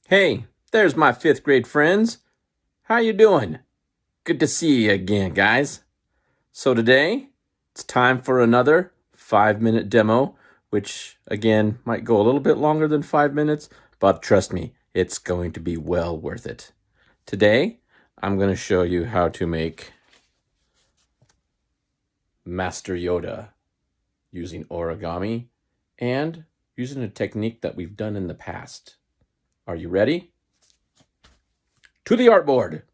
Hey, there's my fifth grade friends. How you doing? Good to see you again, guys. So today, it's time for another 5-minute demo, which again might go a little bit longer than 5 minutes, but trust me, it's going to be well worth it. Today, I'm going to show you how to make Master Yoda using origami and using a technique that we've done in the past. Are you ready? To the artboard!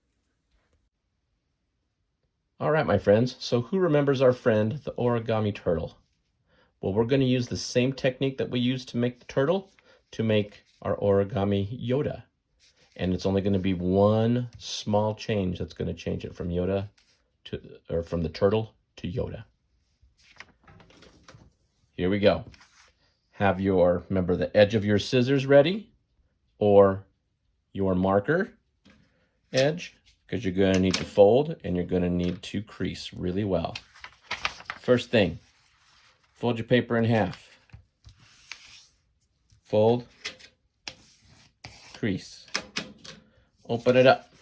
All right, my friends, so who remembers our friend, the origami turtle? Well, we're going to use the same technique that we used to make the turtle to make our origami Yoda. And it's only going to be one small change that's going to change it from Yoda to, or from the turtle to Yoda. Here we go. Have your, remember, the edge of your scissors ready, or your marker edge, because you're going to need to fold and you're going to need to crease really well. First thing, fold your paper in half. Fold, crease. Open it up.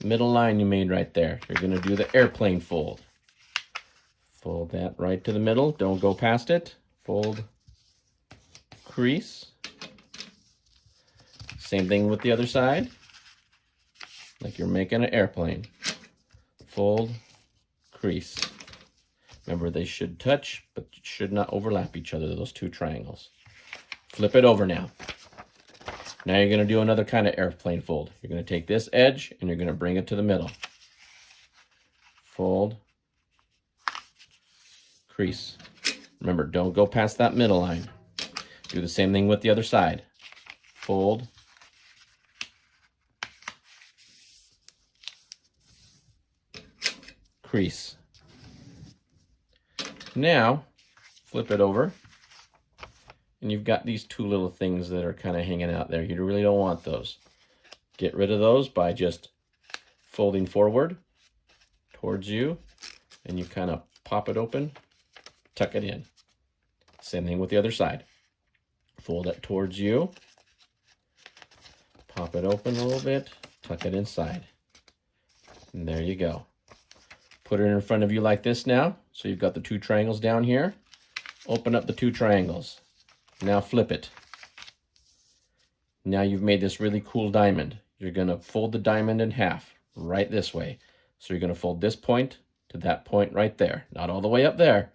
Middle line you made right there. You're going to do the airplane fold. Fold that right to the middle. Don't go past it. Fold, crease. Same thing with the other side. Like you're making an airplane. Fold, crease. Remember, they should touch, but should not overlap each other, those two triangles. Flip it over now. Now you're going to do another kind of airplane fold. You're going to take this edge and you're going to bring it to the middle. Fold, crease. Remember, don't go past that middle line. Do the same thing with the other side. Fold, crease. Now, flip it over, and you've got these two little things that are kind of hanging out there. You really don't want those. Get rid of those by just folding forward towards you, and you kind of pop it open, tuck it in. Same thing with the other side. Fold it towards you, pop it open a little bit, tuck it inside. And there you go. Put it in front of you like this now. So you've got the two triangles down here. Open up the two triangles. Now flip it. Now you've made this really cool diamond. You're going to fold the diamond in half right this way. So you're going to fold this point to that point right there. Not all the way up there,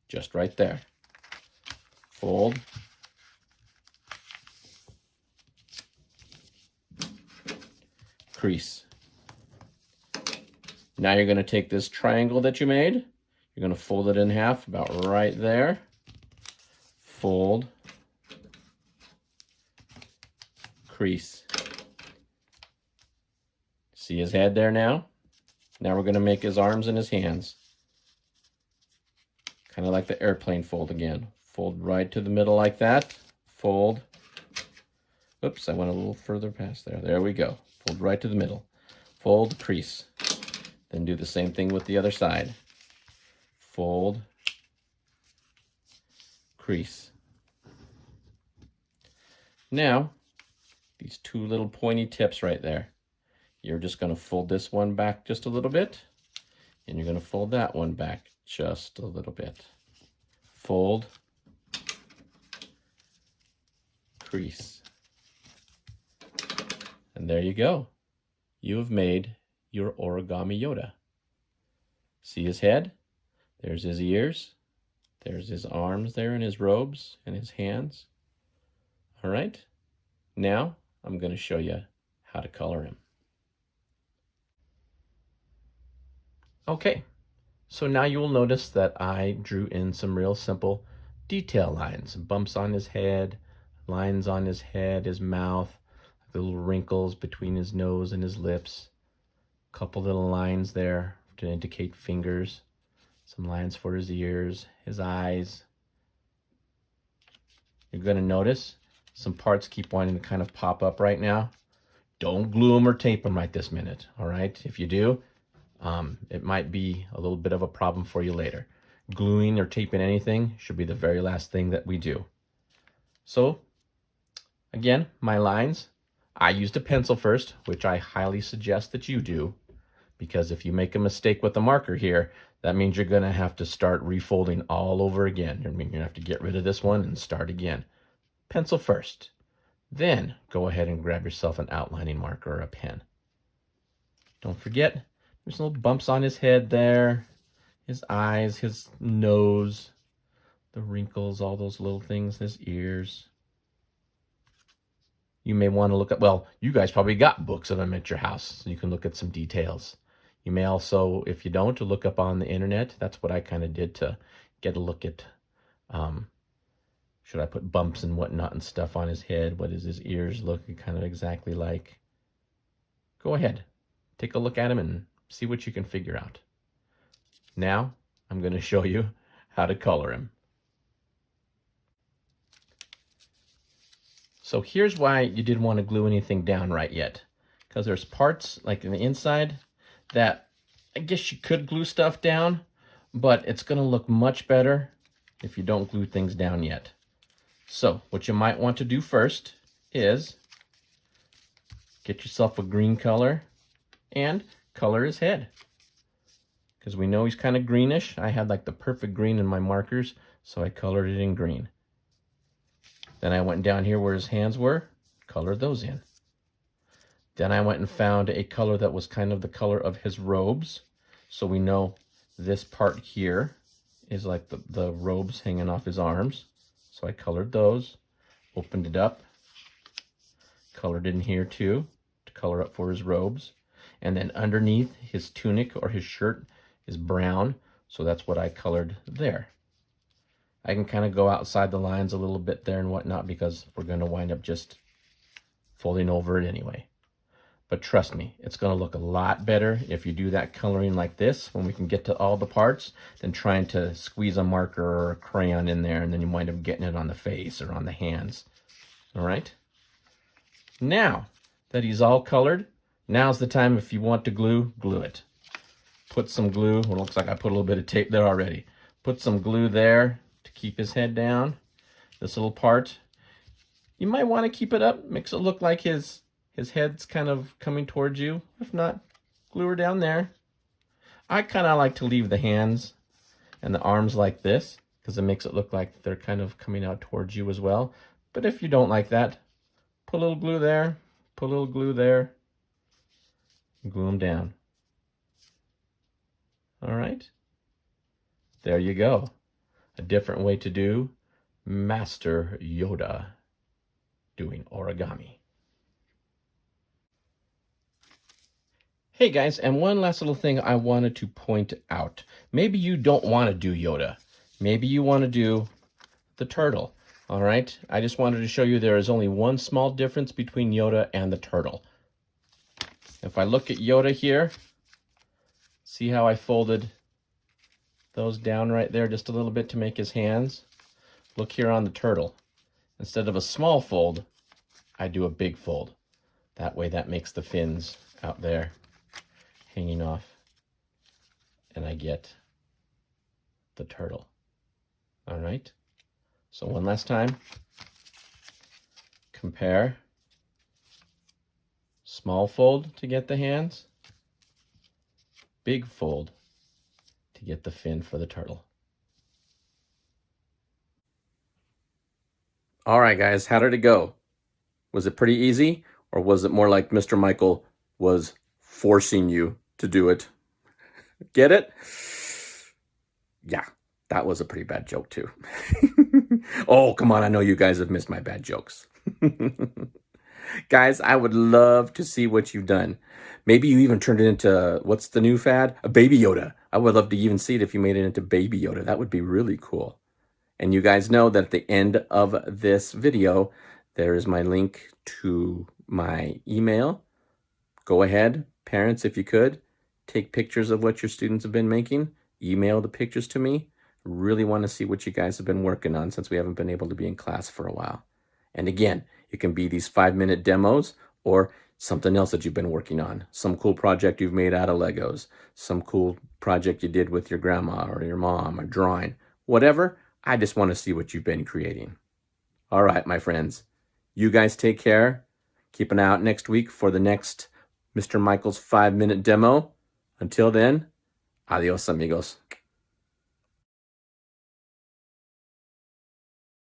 just right there. Fold. Crease. Now you're going to take this triangle that you made, you're going to fold it in half about right there. Fold, crease. See his head there now? Now we're going to make his arms and his hands. Kind of like the airplane fold again. Fold right to the middle like that. Fold. Oops, I went a little further past there. There we go. Fold right to the middle. Fold, crease. Then do the same thing with the other side. Fold, crease. Now, these two little pointy tips right there. You're just going to fold this one back just a little bit, and you're going to fold that one back just a little bit. Fold, crease. And there you go. You have made your origami Yoda. See his head? There's his ears. There's his arms there and his robes and his hands. All right. Now I'm going to show you how to color him. Okay. So now you will notice that I drew in some real simple detail lines. Bumps on his head, lines on his head, his mouth, the little wrinkles between his nose and his lips. Couple little lines there to indicate fingers, some lines for his ears, his eyes. You're going to notice some parts keep wanting to kind of pop up right now. Don't glue them or tape them right this minute, all right? If you do, it might be a little bit of a problem for you later. Gluing or taping anything should be the very last thing that we do. So, again, my lines, I used a pencil first, which I highly suggest that you do, because if you make a mistake with the marker here, that means you're going to have to start refolding all over again. I mean, you're going to have to get rid of this one and start again. Pencil first. Then go ahead and grab yourself an outlining marker or a pen. Don't forget, there's little bumps on his head there, his eyes, his nose, the wrinkles, all those little things, his ears. You may want to look at, well, you guys probably got books of them at your house, so you can look at some details. You may also, if you don't, look up on the internet. That's what I kind of did to get a look at, should I put bumps and whatnot and stuff on his head? What does his ears look kind of exactly like? Go ahead, take a look at him and see what you can figure out. Now, I'm going to show you how to color him. So here's why you didn't want to glue anything down right yet. Because there's parts, like in the inside, that I guess you could glue stuff down, but it's going to look much better if you don't glue things down yet. So what you might want to do first is get yourself a green color and color his head. Because we know he's kind of greenish. I had like the perfect green in my markers, so I colored it in green. Then I went down here where his hands were, colored those in. Then I went and found a color that was kind of the color of his robes. So we know this part here is like the robes hanging off his arms. So I colored those, opened it up, colored in here too, to color up for his robes. And then underneath his tunic or his shirt is brown. So that's what I colored there. I can kind of go outside the lines a little bit there and whatnot because we're going to wind up just folding over it anyway. But trust me, it's going to look a lot better if you do that coloring like this when we can get to all the parts than trying to squeeze a marker or a crayon in there and then you wind up getting it on the face or on the hands. All right? Now that he's all colored, now's the time if you want to glue, glue it. Put some glue. Well, it looks like I put a little bit of tape there already. Put some glue there to keep his head down. This little part, you might want to keep it up, makes it look like his head's kind of coming towards you. If not, glue her down there. I kind of like to leave the hands and the arms like this because it makes it look like they're kind of coming out towards you as well. But if you don't like that, put a little glue there, put a little glue there, and glue them down. All right, there you go. A different way to do Master Yoda doing origami. Hey guys, and one last little thing I wanted to point out. Maybe you don't want to do Yoda. Maybe you want to do the turtle. All right, I just wanted to show you there is only one small difference between Yoda and the turtle. If I look at Yoda here, see how I folded those down right there just a little bit to make his hands? Look here on the turtle. Instead of a small fold, I do a big fold. That way that makes the fins out there hanging off. And I get the turtle. All right. So one last time. Compare. Small fold to get the hands. Big fold to get the fin for the turtle. All right, guys, how did it go? Was it pretty easy, or was it more like Mr. Michael was forcing you to do it? Get it? Yeah, that was a pretty bad joke too. Oh, come on, I know you guys have missed my bad jokes. Guys, I would love to see what you've done. Maybe you even turned it into, what's the new fad? A Baby Yoda. I would love to even see it if you made it into Baby Yoda. That would be really cool. And you guys know that at the end of this video, there is my link to my email. Go ahead, parents, if you could, take pictures of what your students have been making. Email the pictures to me. Really want to see what you guys have been working on since we haven't been able to be in class for a while. And again, it can be these 5-minute demos or something else that you've been working on. Some cool project you've made out of Legos. Some cool project you did with your grandma or your mom or drawing. Whatever, I just want to see what you've been creating. All right, my friends. You guys take care. Keep an eye out next week for the next Mr. Michael's 5-minute demo. Until then, adios, amigos.